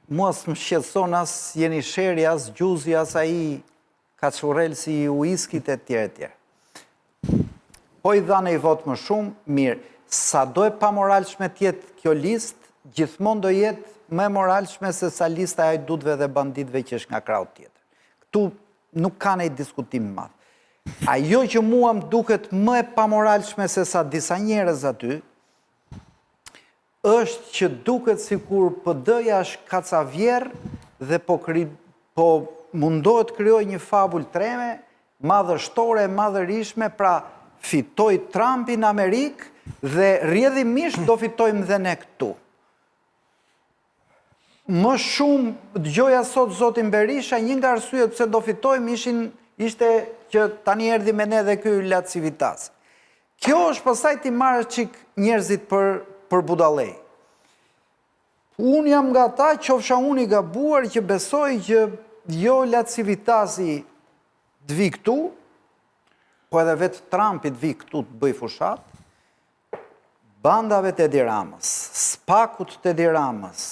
mua s'më shqetëson as jeni sheri, as gjuzi, as aji kaçurel si uiskit e tjere tjere. Po i dhane i votë më shumë, mirë, sa do e pa moralshme tjetë kjo listë, gjithmonë do jetë më moralshme se sa lista e ajdutve dhe banditve që është nga kraut tjetër. Këtu nuk ka nej diskutim madh. Ajo që mua më duket më e pa moralshme se sa disa njerëz aty, është që duket si kur PD-ja është kacavjerë dhe po mundohet kryoj një fabul treme, madhështore, madhërishme, pra fitoj Trumpi në Amerikë dhe rrjedhimisht do fitojmë dhe ne këtu. Më shumë dëgjoja sot zotin Berisha, një nga arsyet pse do fitojmë ishte që tani erdhi me ne dhe ky Lat Civitas. Kjo është pastaj ti marrë çik njerëzit për budallej. Unë jam nga ta, qofsha unë i gabuar që besoj që jo Lat Civitasi të vi këtu, po edhe vetë Trumpi të vi këtu të bëj fushat, bandave të Edi Ramës, spakut të Edi Ramës,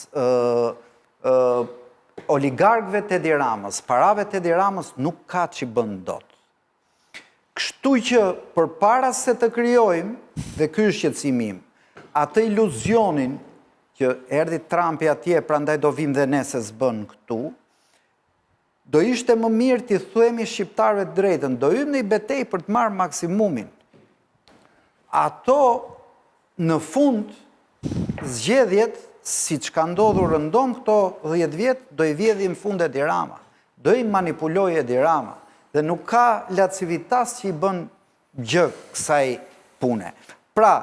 oligarkëve të Edi Ramës, parave të Edi Ramës nuk ka që bën dot. Kështu që përpara se të krijojmë, dhe ky është qetësimi im, atë iluzionin që erdhi Trumpi atje, prandaj do vim dhe ne se s'bën këtu, do ishte më mirë t'i thuemi shqiptarëve drejtën, do hymë në i betej për të marrë maksimumin. Ato në fund zgjedhjet, si që ka ndodhur rëndom këto 10 vjetë, do i vjedhin fund Edi Rama, do i manipuloj Edi Rama, dhe nuk ka Lat Civitas që i bën gjë kësaj pune. Pra,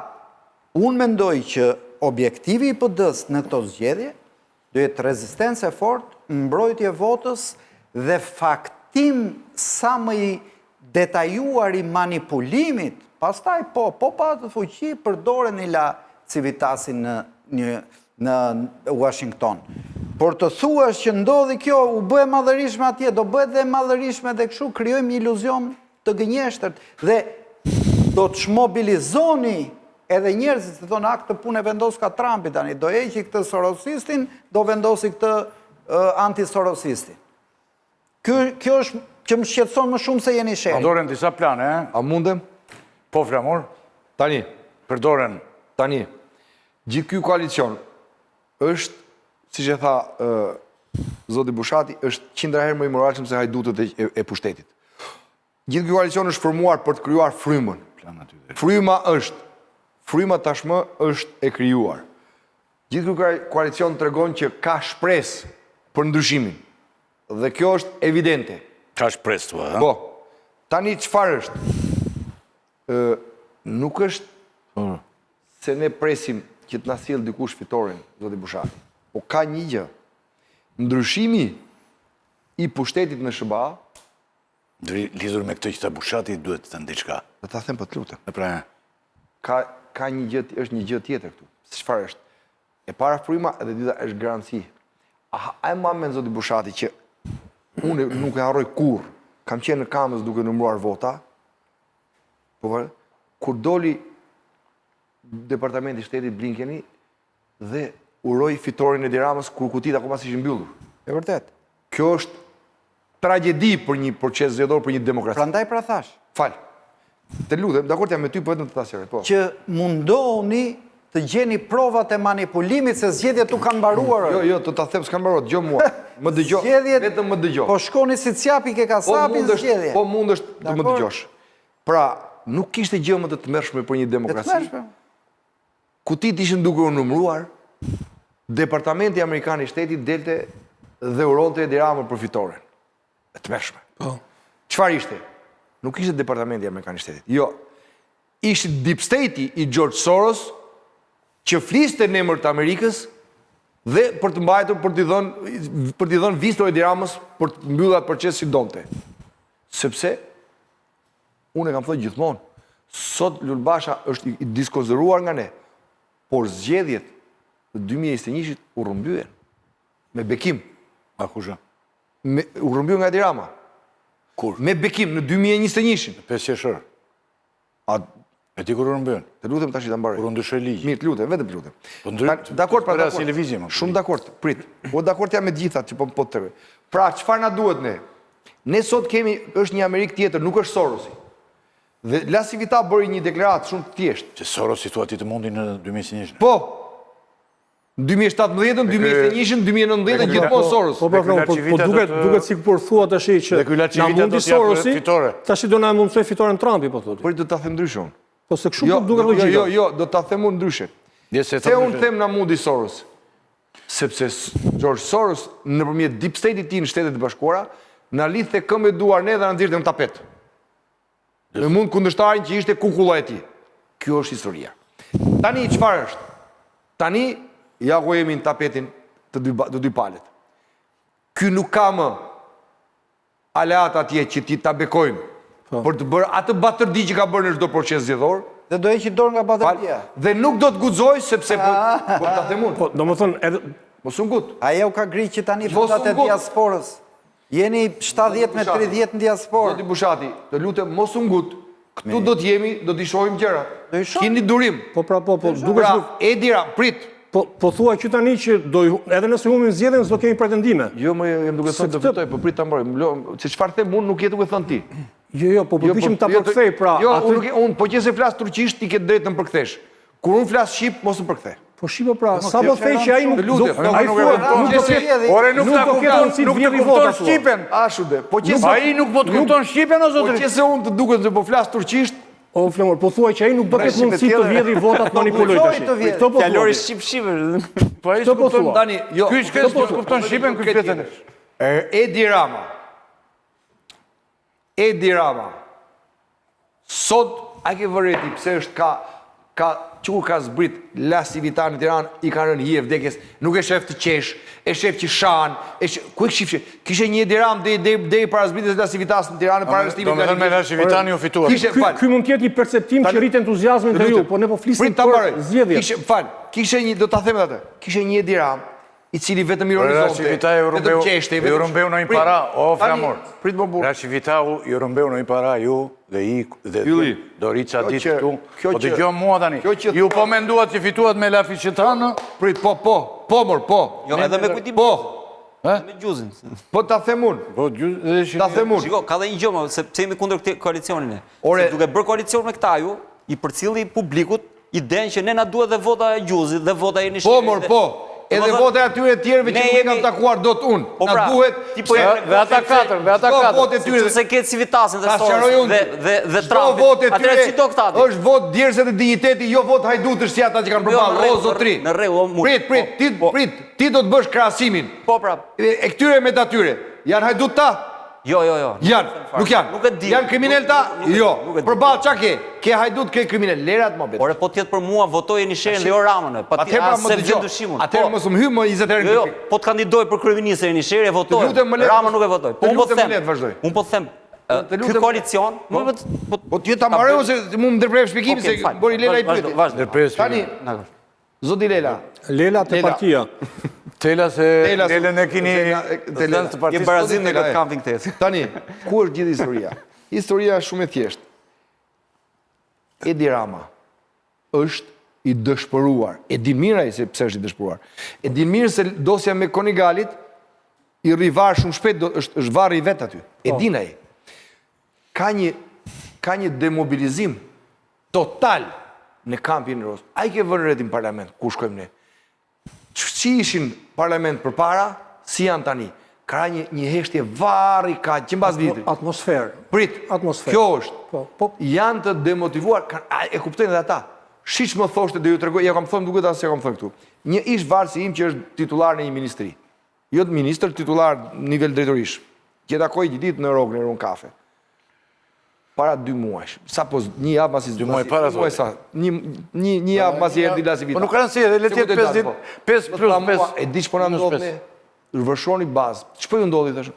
unë mendoj që objektivi i PD-s në këto zgjedhje do jetë rezistencë e fortë, mbrojtje votës dhe faktim sa më i detajuar i manipulimit, pastaj po pa të fuqi përdoren i Lat Civitasin në Washington. Por të thuash që ndodhi kjo, u bëhe madhërishme atje, do bëhet dhe madhërishme dhe kështu krijojmë një iluzion të gënjeshtërt dhe do të shmobilizoni edhe njerëzit të thonë aktë punë e vendos ka Trumpi tani, do heqi këtë sorosistin, do vendosi këtë antisorosistin. Kjo është që më shqetëson më shumë se jeni sheri. Përdoren disa plane, A mundem? Po Flamur, Tani, përdoren. tani, gjithë ky koalicion është, si që tha zoti Bushati, është 100 herë më i moralshëm se hajdutët e pushtetit. Gjithë ky koalicion është formuar për të krijuar frymën. Fryma tashmë është e krijuar. Gjithë ky koalicion tregon që ka shpresë për ndryshimin. Dhe kjo është evidente. Ka shpresë tua, Po. Tani çfarë është? Nuk është se ne presim që të na sjell dikush fitoren, zoti Bushati. Po ka një gjë. Ndryshimi i pushtetit në SBA, lidhur me këtë që ta Bushati duhet të diçka. do ta them po të lutem. Pra, Ka një gjë, është një gjë tjetër këtu. Çfarë është? E para fryma edhe dyta është garanci. A e mamen zoti Bushati që unë nuk e harroj kurrë. Kam qenë në Kamës duke numëruar vota. Po kur doli Departamenti i Shtetit Blinkeni dhe uroi fitoren e Edi Ramës kur kutit akoma s'ishin mbyllur. E vërtet. Kjo është tragjedi për një proces zgjedhor, për një demokraci. Prandaj pra thash. Fal. Të lutem, dakord jam me ty, po vetëm të tasere, po. Që mundohuni të gjeni provat e manipulimit se zgjedhjet u kanë mbaruar. Jo, të ta them s'kan mbaruar, dëgjoj mua. Më dëgjoj, Zgjedhjet- vetëm më dëgjoj. Po shkoni si Capi ke kasapin zgjedhje. Po mundesh të më Dakor. dëgjosh. Pra, nuk kishte gjë më të tmerrshme për një demokraci. Kutit ishin duke u numëruar, Departamenti Amerikan i Shtetit delte dhe uronte Edi Ramën për fitoren. E tmerrshme. po. Çfarë ishte? Nuk ishte Departamenti Amerikan i Shtetit. Jo. Ishte Deep State i George Soros që fliste në emër të Amerikës dhe për të mbajtur për t'i dhënë visto Edi Ramës për të mbyllur atë proces si donte. Sepse unë e kam thënë gjithmonë, sot Lulbasha është i diskonsideruar nga ne, por zgjedhjet të 2021-shit u rrëmbyen me bekim. A kusha? U rrëmbyen nga Edi Rama. Kur? Me bekim në 2021-shin. 5 qershor. E ti kur u rëmbën? Të lutem tash ta mbaroj. Kur u ndryshoi ligji. Mirë, të lutem, vetëm të lutem. Dakord, pra, si lëvizje më. Shumë dakord, prit. Po dakord jam me të gjitha që po të tregoj. Pra, çfarë na duhet ne? Ne sot kemi është një Amerikë tjetër, nuk është Sorosi. Dhe La Civita bëri një deklaratë shumë të thjeshtë. Që Soros situa ti të mundi në 2021. Po. 2017, 2021, 2019 gjithmonë Soros. Po duket si kur thua tash që na mundi Sorosi, tash do na mundsoj fitoren Trumpi, po thotë. Por do ta them ndryshe unë. Po se kështu po duket logjika. Jo, do ta them unë ndryshe. Se unë them na mundi Soros. Sepse George Soros nëpërmjet deep state-it tij në Shtetet e Bashkuara na lidhte këmbë duar ne dhe na nxirrte në tapet. Në mund kundërshtarin që ishte kukulla e tij. Kjo është historia. Tani çfarë është? Tani ja ku jemi në tapetin të dy palët. Ky nuk ka më aleat atje që ti ta bekojnë për të bërë atë batërdi që ka bërë në çdo proces zgjedhor. Dhe do heqi dorë nga batërdia. Dhe nuk do të guxoj sepse po ta them unë. Po, domethënë edhe mos u gut. Ajo ka griq që tani votat e diasporës. Jeni 70 me 30 në diasporë. Zoti Bushati, të lutem mos u gut. Këtu do të jemi, do t'i shohim gjërat. Do i shohim. Keni durim. po duket Pra, Edira, prit. Po thua që tani që edhe nëse humbim zgjedhjen s'do kemi pretendime. Jo, më jam duke thënë do fitoj, po prit ta mbaroj. Se çfarë them unë nuk je duke thënë ti. Jo, po përpiqem ta përkthej pra. Jo, unë po qëse flas turqisht ti ke drejtën përkthesh. Kur unë flas shqip, mos u përkthe. Po shqipo pra, sa po thej që ai nuk ai nuk do ketë Ore nuk ta kupton, nuk të kupton shqipen. Ashude, po qëse ai nuk po të kupton shqipen o po zotëri. qëse unë të duket se po flas turqisht, O Flamur, po thuaj që ai nuk do ketë mundësi të vjedhë votat manipuloj tash. Këto po Fjalori shqip. Po ai Këto po kupton thua. tani, jo. Ky shkëlqes po kupton shqipen ky fletën. Edi Rama. Sot a ke vëreti pse është ka zbrit La Civita në Tiranë i kanë rënë hije vdekjes, nuk e shef të qesh, e shef që shan, ku e shifshe? Kishe një Edi Ram deri para zbritjes La Civitas në Tiranë para arrestimit. Domethënë me La Civitani u fituar. Ky mund të jetë një perceptim që rrit entuziazmin te ju, po ne po flisim për zgjedhjen. Kishe një, do ta them atë. Kishe një Edi Ram i cili vetëm ironizonte. La Civita e rëmbeu në një para, o Flamur. Prit më burr. La Civita u rëmbeu në një para ju dhe Dorica ditë këtu. Po dëgjoj mua tani. Ju po menduat që fituat me La Civitanë? Prit, po. Jo, edhe me kujtim. Po. Me gjuzin. Po ta them unë. Po Ta them unë. Shiko, ka dhe një gjë më, se pse jemi kundër këtij koalicionin. Ore, Se duke bërë koalicion me këta ju, i përcilli publikut idenë që ne na duhet dhe vota e gjuzit dhe vota e nishit. Po. Edhe vota e atyre tjerëve që nuk e kam takuar dot unë. Na duhet Dhe ata katër. Votë e tyre. Se ketë Civitasin dhe Ta sqaroj Soros unë. dhe Çdo Trumpit. votë e tyre Atëherë çito këta. është votë djersë dhe digniteti, jo votë hajdutësh si ata që kanë përballë. O zotri. Në rregull, Prit, ti do të bësh krahasimin. Po pra. E këtyre me të atyre. Janë hajdut ta? Jo. Janë, nuk janë. Nuk e di. Janë kriminal ta? Jo. Përballë çka ke? Ke hajdut, ke kriminal. Lerat më bet. Ore, po tjetë për mua votoj një sherën dhe jo Ramën. Pa ti asë vjen dyshimun. Atëherë mos më hyj më 20 herë. Jo, po të kandidoj për kryeministër një sherë e votoj. Ramën nuk e votoj. Po unë po të them, ky koalicion, po ti ta mbaroj se mu më ndërprer shpjegimin se bëri Lela i pyeti. Tani, zoti Lela. Lela te partia. Tela se Lelen e kini të je barazim në këtë kamping këtë. Tani, ku është gjithë historia? Historia është shumë e thjeshtë. Edi Rama është i dëshpëruar. E din mirë ai se pse është i dëshpëruar. E din mirë se dosja me Konigalit i rrivar shumë shpejt, është varri i vet aty. E din ai. Ka një demobilizim total në kampin e Ros. Ai ke vënë retin parlament, ku shkojmë ne? Që ishin parlament për para, si janë tani? Ka një heshtje varri ka që mbas vitit. Atmosferë. Prit, Atmosferë. kjo është. Po. Janë të demotivuar, e kuptojnë edhe ata. Shiç më thoshte dhe ju tregoj, ja kam thënë duket as se kam thënë këtu. Një ish varsi im që është titullar në një ministri. Jo të ministër, titullar nivel drejtorish. Që takoj një ditë në rrogën e Ron Kafe. Para 2 muajsh. Sa po një javë pasi 2 muaj para sa. Një javë pasi erdhi La Civita. Po nuk kanë si edhe le të jetë 5 ditë, 5 plus 5. E di ç'po na ndodh ne. Vërshoni bazë. Ç'po ju ndodhi tash?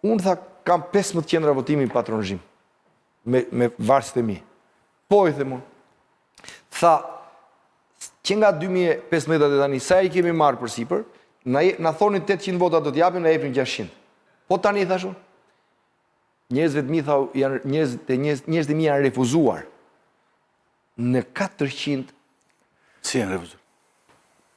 Unë tha kam 15 qendra votimi patronazhim me varësit e mi. Po i them unë. Tha që nga 2015 deri tani sa i kemi marrë përsipër, na thonin 800 vota do t'japim, na jepin 600. Po tani thash unë. Njerëzve të mi thau, njerëzit e mi janë refuzuar. në 400 Si janë refuzim?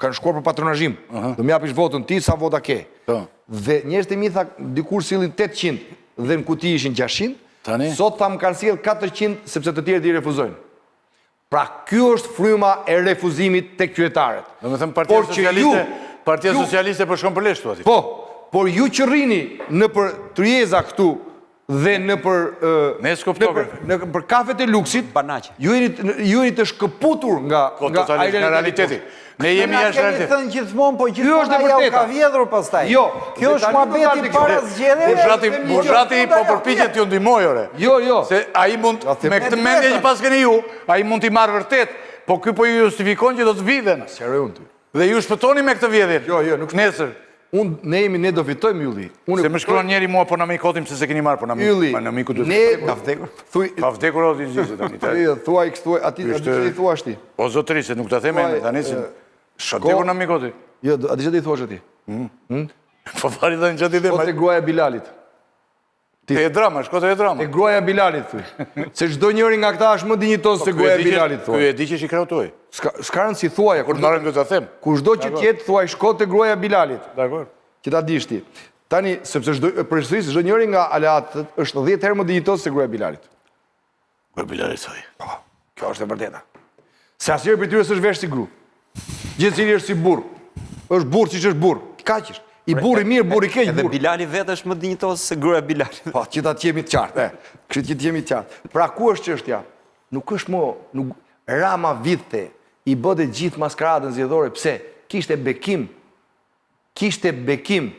kanë shkuar për patronazhim. Do më japish votën ti sa vota ke. Dhe njerëzit e mi tha dikur sillin 800 dhe në kuti ishin 600. Sot tham kanë sjell 400 sepse të tjerët i refuzojnë. Pra ky është fryma e refuzimit tek qytetarët. Domethënë Partia Socialiste po shkon për lesh thua ti. Po, por ju që rrini në për Tryeza këtu dhe në për kafet e luksit, ju jeni të shkëputur nga realiteti. Ne jemi jashtë realiteti. Ne kemi thënë gjithmonë, po gjithmonë ajo ka vjedhur pastaj. Jo, kjo është muhabeti para zgjedhjeve. Burxhati po përpiqet t'ju ndihmojë ore. Jo. Se ai mund me këtë mendje që pas keni ju, ai mund t'i marrë vërtet, po ky po ju justifikon që do të viden. Dhe ju shpëtoni me këtë vjedhje. Jo, nuk nesër. Ne do fitojmë Ylli. Se më shkruan njeri mua po na më i kotim se keni marrë po na më miku do. Ka vdekur. Ka vdekur o ti gjithë tani. Thuaj kështu, aty i thuash ti. O zotëri se nuk ta them tani se ka vdekur na miku ti. Jo, aty çfarë i thuash ti? Po fali tani çfarë ti them? Po te gruaja e Bilalit. Te e drama, shko te e drama. Te gruaja e Bilalit thuj. Se çdo njëri nga këta është më dinjitos se gruaja e Bilalit thuaj. Ky e di që është i krau tuaj. S'ka rëndsi thuaja, kur marrëm do ta them. Kushdo që të jetë thuaj shko te gruaja e Bilalit. Dakor. Që ta dish ti. Tani sepse përsërisë çdo njëri nga aleatët është 10 herë më dinjitos se gruaja e Bilalit. Gruaja e Bilalit thuaj. Po, kjo është e vërteta. Se asnjëri prej tyre s'është vesh si gru. Gjithsesi është si burr. Është burr siç është burr. Kaq është. I burri mirë, burri keq, burr. Edhe Bilali vetë është më dinjitos se gruaja e Bilalit. Po, që ta jemi të qartë. Kështu që të jemi të qartë. Pra ku është çështja? Nuk është më Rama vite i bëte gjithë maskaradën zgjedhore. Pse? Kishte bekim.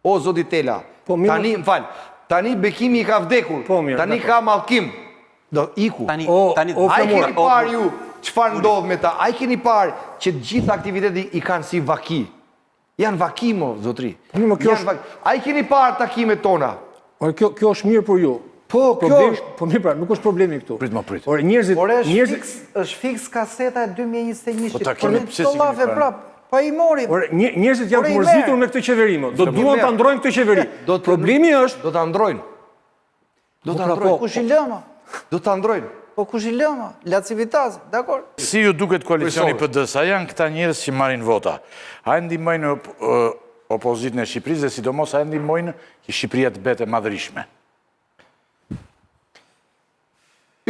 O zoti Tela. Tani, më fal. Tani bekimi i ka vdekur. Tani ka mallkim. Do iku. Tani ai keni parë ju çfarë ndodh me ta? Ai keni parë që të gjithë aktivitetet i kanë si vaki. Janë vakimo, zotri. Ai keni parë takimet tona. Kjo është mirë për ju. Po, kjo është. Po mirë, pra, nuk është problemi këtu. Prit. Por njerëzit është fiks kaseta e 2021. Po takimet pse si prap. Po i mori. Njerëzit janë të mërzitur me këtë qeveri. Do duan ta ndrojnë këtë qeveri. Problemi është do ta ndrojnë. Kush i lëma? Do ta ndrojnë. Po kush i lëma? Laci Vitazi, dakor? Si ju duket koalicioni PD-s? A janë këta njerëz që marrin vota? A ndihmojnë opozitën e Shqipërisë dhe sidomos a ndihmojnë që Shqipëria të bëhet e madhërisme?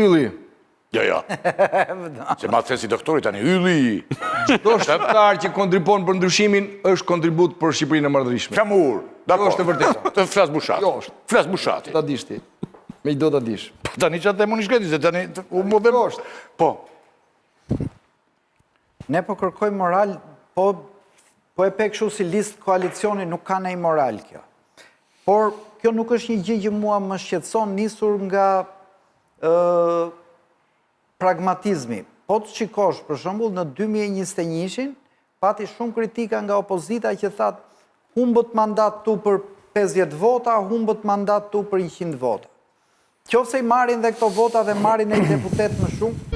Ylli. Jo. Se ma të si doktori tani, Ylli. Çdo shqiptar që kontribon për ndryshimin është kontribut për Shqipërinë e madhërisme. Flamur. Kjo është e vërtetë. Të flas Bushati. Jo është. Flas Bushati. Ta dish ti. Me do ta dish. Tani çfarë them unë shkreti se tani u më dhe është. Po. Ne po kërkojmë moral, po e pe kështu si listë koalicioni nuk ka ndonjë moral kjo. Por kjo nuk është një gjë që mua më shqetëson nisur nga pragmatizmi. Po të shikosh, për shembull, në 2021-shin, pati shumë kritika nga opozita që thatë humbët mandat tu për 50 vota, humbët mandat tu për 100 vota. Qofse i marrin dhe këto vota dhe marrin e deputet më shumë,